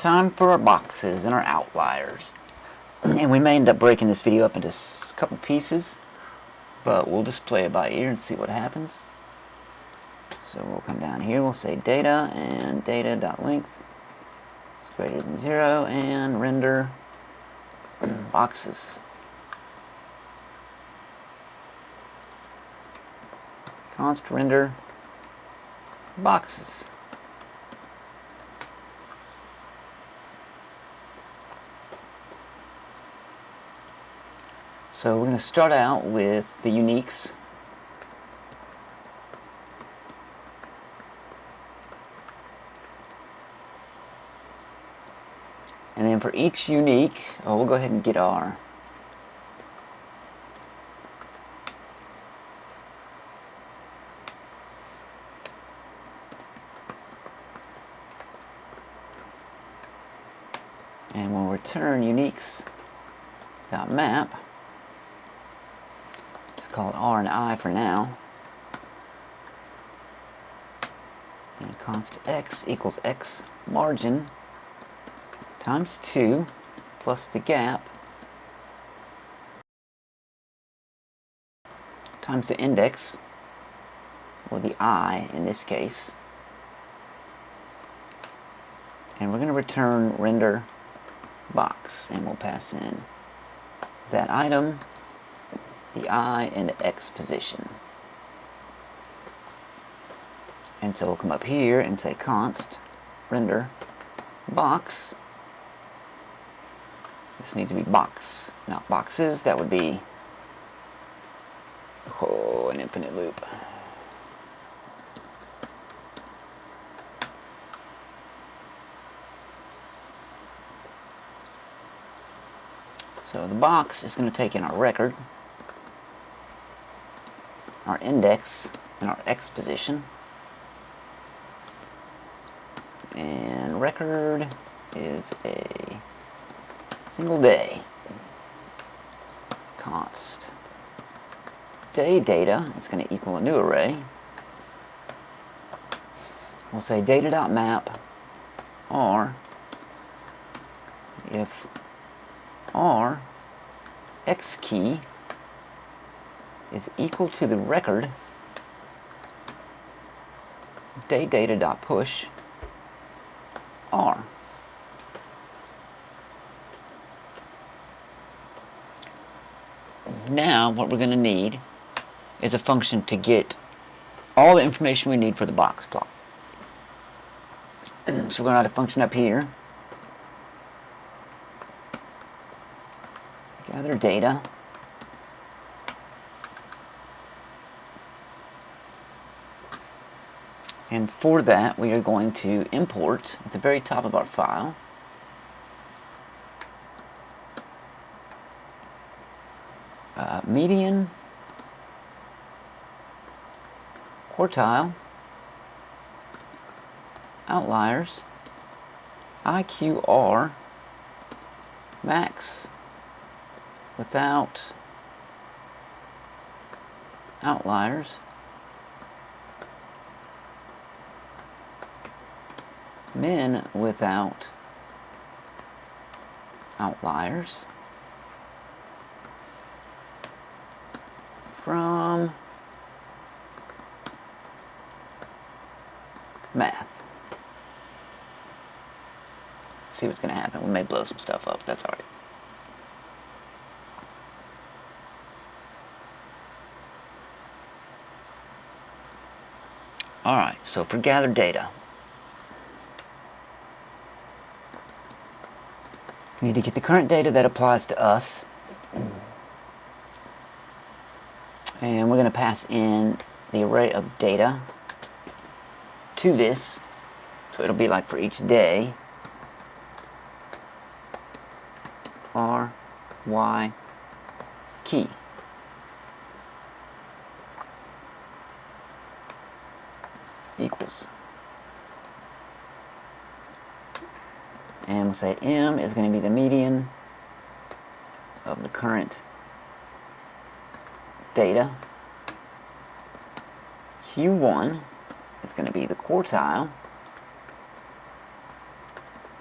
time for our boxes and our outliers. And we may end up breaking this video up into a couple pieces, but we'll just play it by ear and see what happens. So we'll come down here, we'll say data, and data.length is greater than 0, and render boxes. Const render boxes. So we're going to start out with the uniques. And then for each unique, we'll go ahead and get our and we'll return uniques.map. Let's call it R and I for now. And const x equals x margin times 2 plus the gap times the index, or the I in this case. And we're going to return render box, and we'll pass in that item, the I, and the X position. And so we'll come up here and say const render box. This needs to be box, not boxes. That would be an infinite loop. So the box is going to take in our record, our index, and our X position. And record is a single day. Const day data is going to equal a new array. We'll say data.map R if R X key is equal to the record day data.push R. Now what we're going to need is a function to get all the information we need for the box plot. So we're going to add a function up here. Gather data. And for that, we are going to import at the very top of our file median, quartile, outliers, IQR, max, without outliers, min without outliers, from math. See what's going to happen. We may blow some stuff up. That's all right. All right. So for gather data, we need to get the current data that applies to us. And we're going to pass in the array of data to this. So it'll be like for each day, R, Y, key. Equals. And we'll say M is going to be the median of the current data. Q1 is going to be the quartile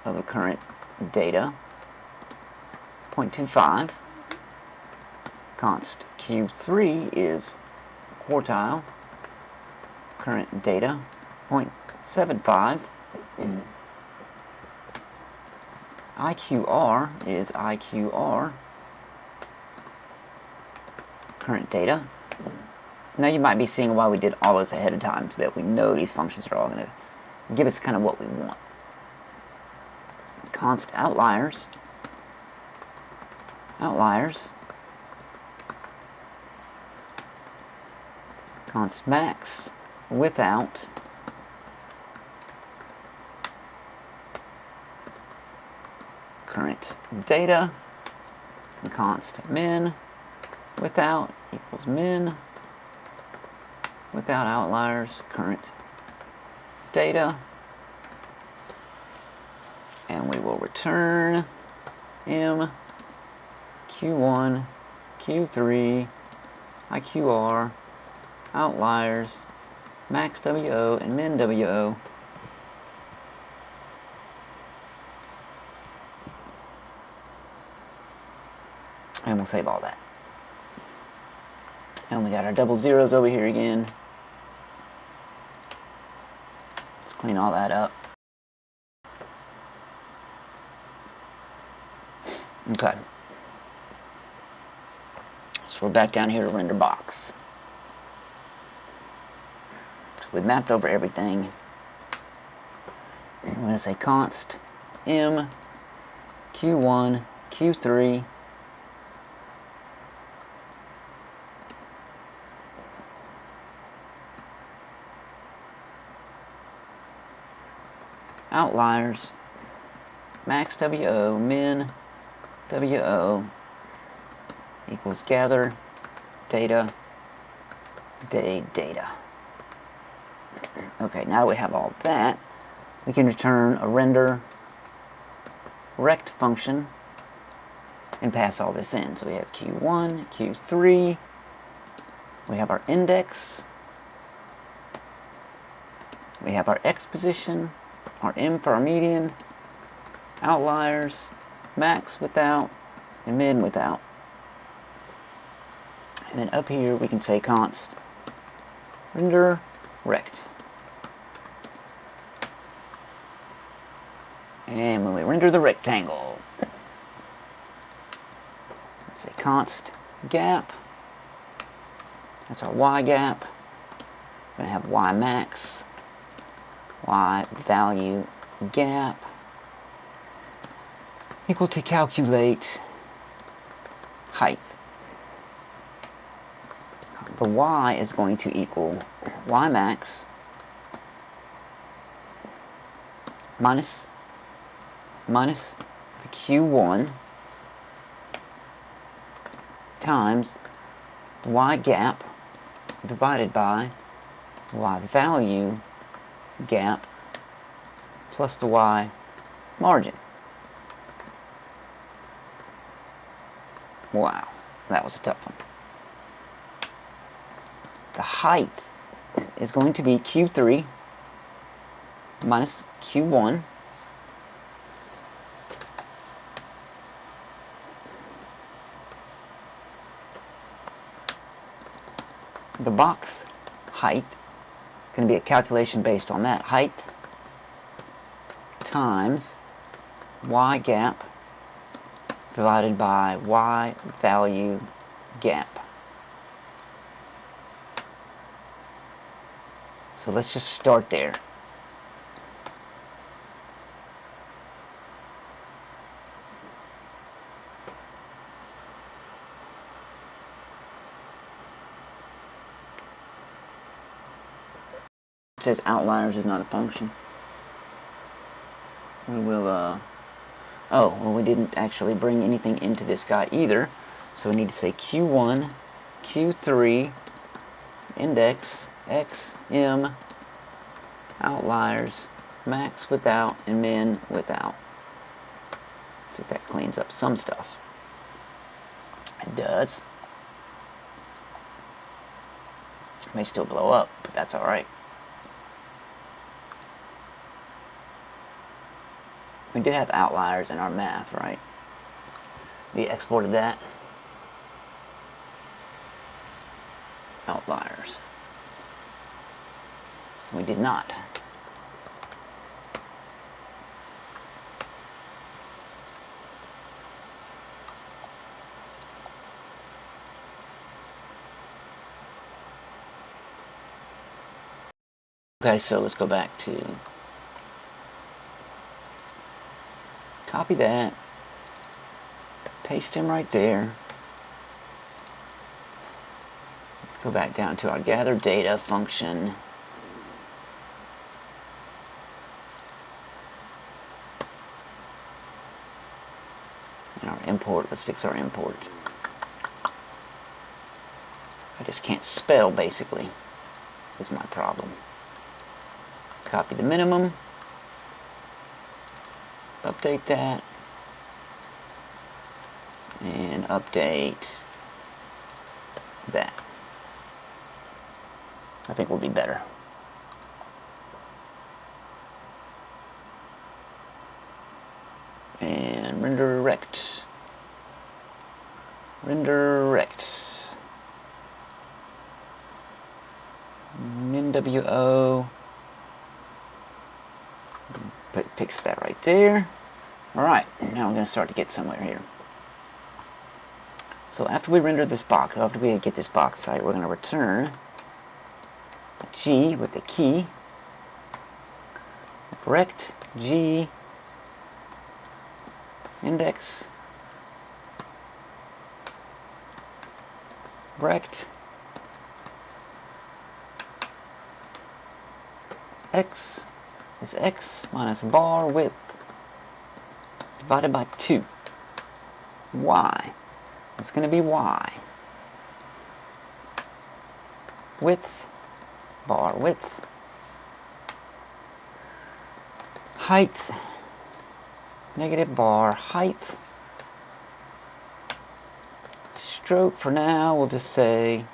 of the current data, 0.25. Const Q3 is quartile, current data, 0.75. IQR is IQR, current data. Now you might be seeing why we did all this ahead of time, so that we know these functions are all going to give us kind of what we want. Const outliers, const max without current data, and const min without equals min without outliers, current data, and we will return m q1 q3 IQR outliers max WO and min WO. And we'll save all that. And we got our double zeros over here again. Let's clean all that up. Okay. So we're back down here to render box. So we've mapped over everything. We're going to say const m q1 q3 outliers max WO min WO equals gather data data. Okay, now that we have all that, we can return a render rect function and pass all this in. So we have Q1, Q3, we have our index, we have our X position, our M for our median, outliers, max without, and min without. And then up here we can say const render rect. And when we render the rectangle, let's say const gap. That's our y gap. We're going to have y max, y value gap equal to calculate height. The y is going to equal y max minus the q1 times the y gap divided by the y value gap plus the y margin. Wow, that was a tough one. The height is going to be Q3 minus Q1 the box height, going to be a calculation based on that height times y gap divided by y value gap. So let's just start there. It says outliners is not a function. We will, oh, well, we didn't actually bring anything into this guy either. So we need to say Q1, Q3, index, X, M, outliers, max without, and min without. See if that cleans up some stuff. It does. It may still blow up, but that's alright. We did have outliers in our math, right? We exported that. Outliers. We did not. Okay, so let's go back to copy that, paste him right there. Let's go back down to our gather data function. And our import, let's fix our import. I just can't spell, basically, is my problem. Copy the minimum, update that, and update that. I think will be better. And render rect. Render rect. min.wo. Fix that right there. Alright, now we're going to start to get somewhere here. So after we render this box, after we get this box site, we're going to return a G with the key. Rect G index rect x is x minus bar width divided by 2. Y. It's going to be y. Width, bar width, height, negative bar height, stroke for now, we'll just say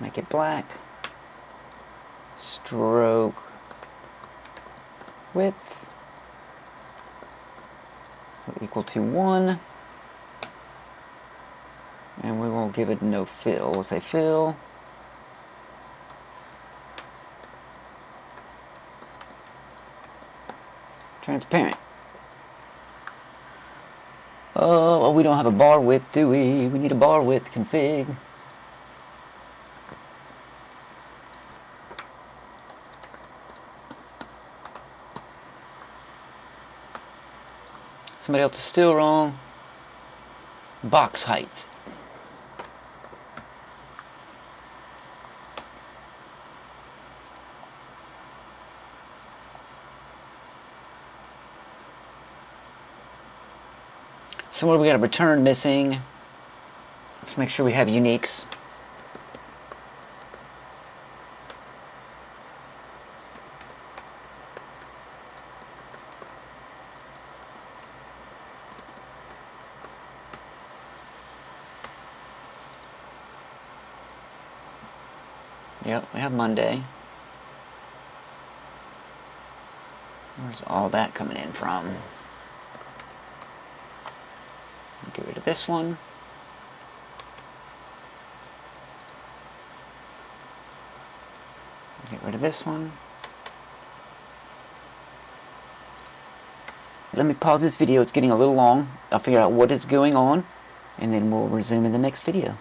make it black, stroke width equal to 1, and we will give it no fill. We'll say fill transparent. Oh, well, we don't have a bar width, do we? We need a bar width config. Somebody else is still wrong. Box height. Somewhere we got a return missing. Let's make sure we have uniques. Yep, we have Monday. Where's all that coming in from? Get rid of this one. Get rid of this one. Let me pause this video. It's getting a little long. I'll figure out what is going on, and then we'll resume in the next video.